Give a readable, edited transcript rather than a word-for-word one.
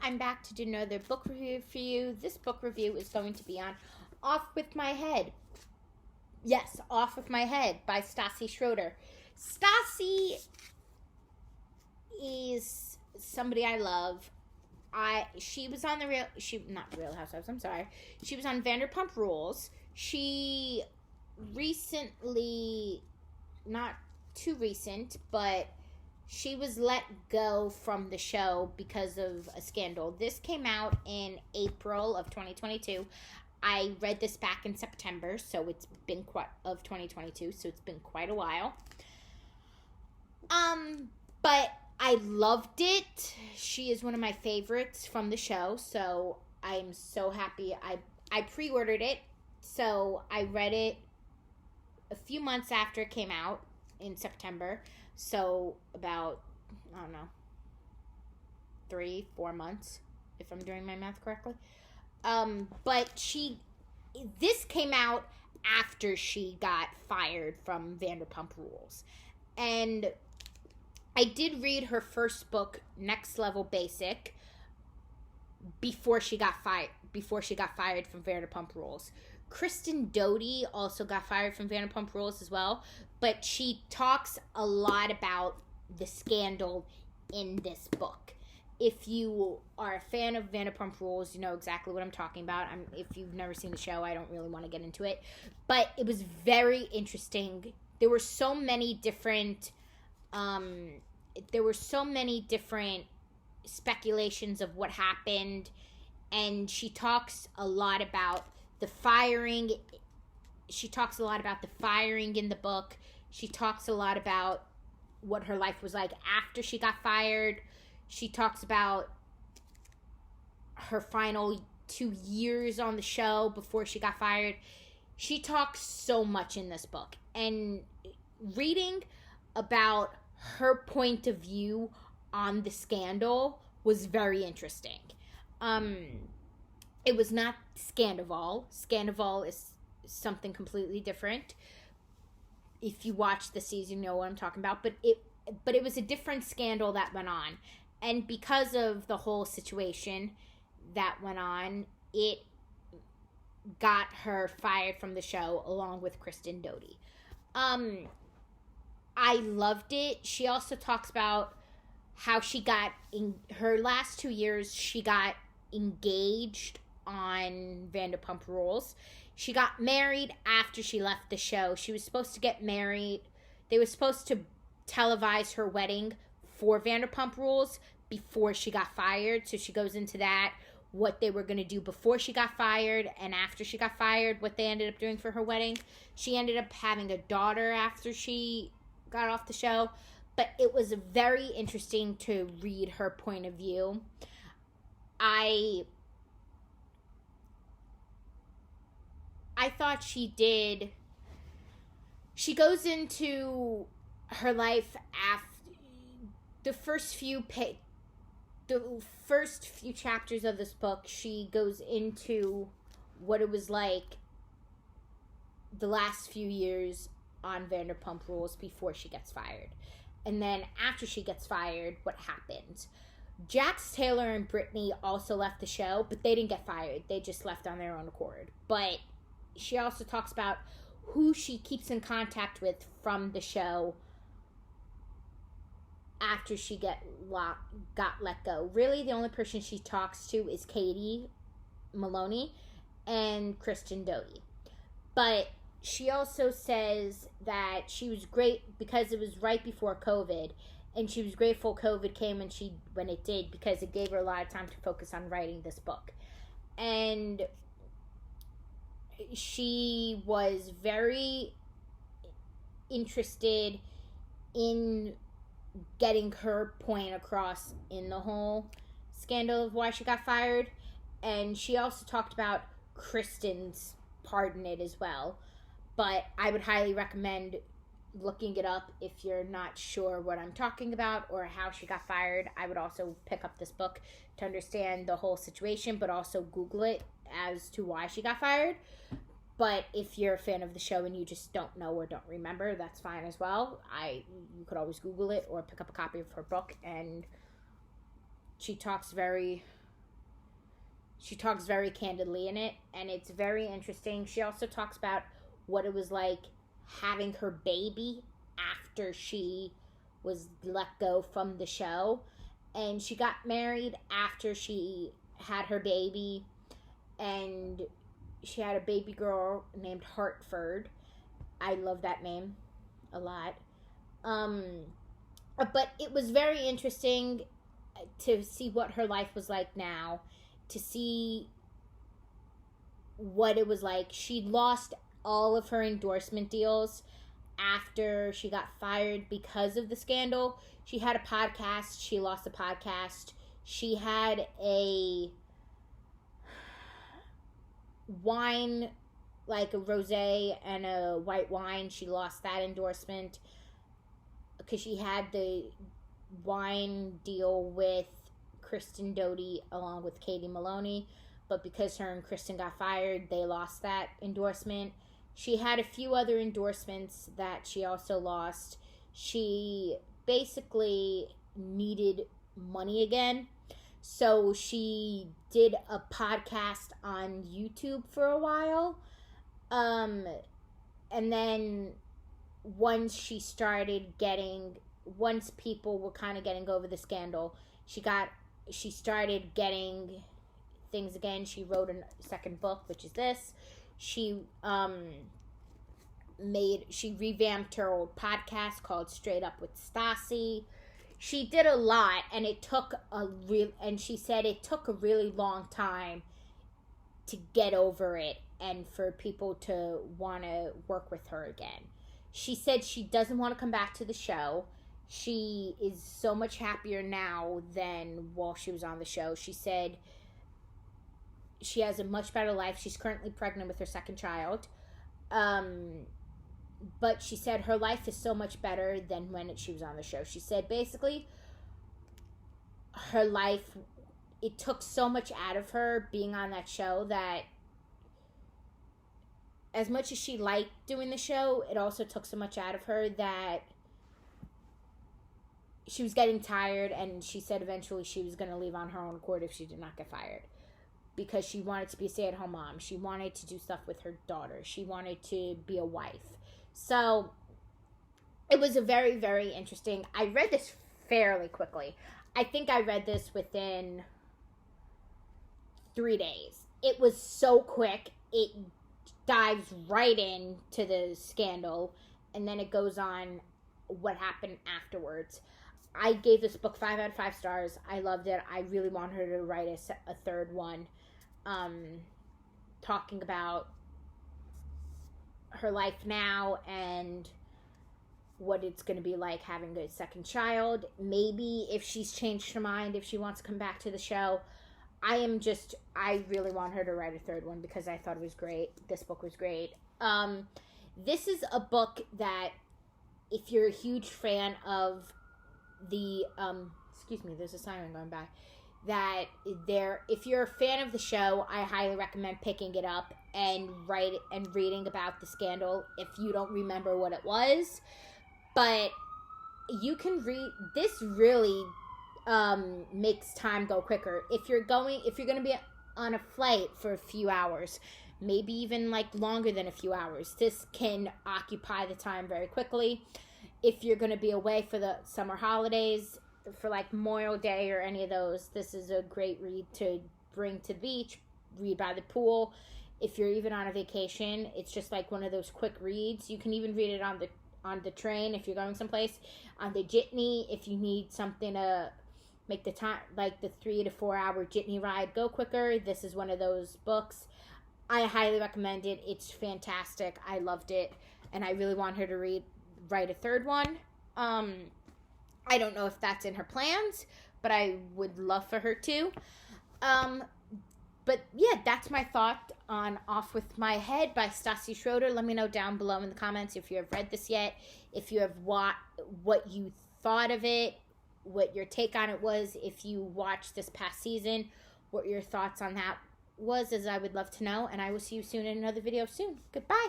I'm back to do another book review for you. This book review is going to be on Off With My Head. Yes, Off With My Head by Stassi Schroeder. Stassi is somebody I love. She was on not Real Housewives, I'm sorry. She was on Vanderpump Rules. She recently, not too recent, but she was let go from the show because of a scandal. This came out in April of 2022. I read this back in September, so it's been of 2022, so it's been quite a while. But I loved it. She is one of my favorites from the show, so I'm so happy. I pre-ordered it, so I read it a few months after it came out in September. So about, I don't know, 3-4 months, if I'm doing my math correctly. But this came out after she got fired from Vanderpump Rules. And I did read her first book, Next Level Basic, before she got fired from Vanderpump Rules. Kristen Doute also got fired from Vanderpump Rules as well, but she talks a lot about the scandal in this book. If you are a fan of Vanderpump Rules, you know exactly what I'm talking about. If you've never seen the show, I don't really want to get into it, but it was very interesting. There were so many different speculations of what happened, and she talks a lot about the firing. She talks a lot about the firing in the book. She talks a lot about what her life was like after she got fired. She talks about her final 2 years on the show before she got fired. She talks so much in this book. And reading about her point of view on the scandal was very interesting. It was not Scandival. Scandival is something completely different. If you watch the season, you know what I'm talking about. But it was a different scandal that went on. And because of the whole situation that went on, it got her fired from the show along with Kristen Doute. I loved it. She also talks about how she got, in her last 2 years, she got engaged on Vanderpump Rules. She got married after she left the show. She was supposed to get married. They were supposed to televise her wedding for Vanderpump Rules before she got fired. So she goes into that, what they were going to do before she got fired and after she got fired, what they ended up doing for her wedding. She ended up having a daughter after she got off the show. But it was very interesting to read her point of view. I thought she goes into her life after the first few chapters of this book. She goes into what it was like the last few years on Vanderpump Rules before she gets fired. And then after she gets fired, what happened. Jax Taylor and Brittany also left the show, but they didn't get fired. They just left on their own accord. But she also talks about who she keeps in contact with from the show after she got let go. Really, the only person she talks to is Katie Maloney and Kristen Doute. But she also says that she was great because it was right before COVID, and she was grateful COVID came when it did, because it gave her a lot of time to focus on writing this book. And she was very interested in getting her point across in the whole scandal of why she got fired. And she also talked about Kristen's part in it as well. But I would highly recommend looking it up if you're not sure what I'm talking about or how she got fired. I would also pick up this book to understand the whole situation, but also Google it as to why she got fired. But if you're a fan of the show and you just don't know or don't remember, that's fine as well. You could always Google it or pick up a copy of her book. And she talks very She talks very candidly in it, and it's very interesting. She also talks about what it was like having her baby after she was let go from the show. And she got married after she had her baby, and she had a baby girl named Hartford. I love that name a lot. But it was very interesting to see what her life was like now, to see what it was like. She lost all of her endorsement deals after she got fired because of the scandal. She had a podcast. She lost the podcast. She had a wine, like a rosé and a white wine. She lost that endorsement because she had the wine deal with Kristen Doty along with Katie Maloney, but because her and Kristen got fired, they lost that endorsement. She had a few other endorsements that she also lost. She basically needed money again, so she did a podcast on YouTube for a while, and then once people were kind of getting over the scandal, she started getting things again. She wrote a second book, which is this. She revamped her old podcast called Straight Up with Stassi. She did a lot, and she said it took a really long time to get over it and for people to want to work with her again. She said she doesn't want to come back to the show. She is so much happier now than while she was on the show. She said she has a much better life. She's currently pregnant with her second child. But she said her life is so much better than when she was on the show. She said basically her life, it took so much out of her being on that show that as much as she liked doing the show, it also took so much out of her that she was getting tired, and she said eventually she was going to leave on her own accord if she did not get fired, because she wanted to be a stay-at-home mom. She wanted to do stuff with her daughter. She wanted to be a wife. So it was a very, very interesting. I read this fairly quickly. I think I read this within 3 days. It was so quick. It dives right into the scandal, and then it goes on what happened afterwards. I gave this book 5 out of 5 stars. I loved it. I really want her to write a third one, talking about her life now and what it's going to be like having a second child. Maybe if she's changed her mind, if she wants to come back to the show. I really want her to write a third one because I thought it was great. This book was great. This is a book that if you're a huge fan of the, excuse me, there's a siren going by, if you're a fan of the show, I highly recommend picking it up and reading about the scandal if you don't remember what it was. But you can read, this really makes time go quicker. If you're going to be on a flight for a few hours, maybe even like longer than a few hours, this can occupy the time very quickly. If you're going to be away for the summer holidays, for like Memorial Day or any of those, this is a great read to bring to the beach, read by the pool. If you're even on a vacation, it's just like one of those quick reads. You can even read it on the train if you're going someplace, on the jitney if you need something to make the time, like the 3 to 4 hour jitney ride, go quicker. This is one of those books. I highly recommend it. It's fantastic. I loved it, and I really want her to write a third one. I don't know if that's in her plans, but I would love for her to. But yeah, that's my thought on Off With My Head by Stassi Schroeder. Let me know down below in the comments if you have read this yet, if you have what you thought of it, what your take on it was, if you watched this past season, what your thoughts on that was, as I would love to know. And I will see you soon in another video soon. Goodbye.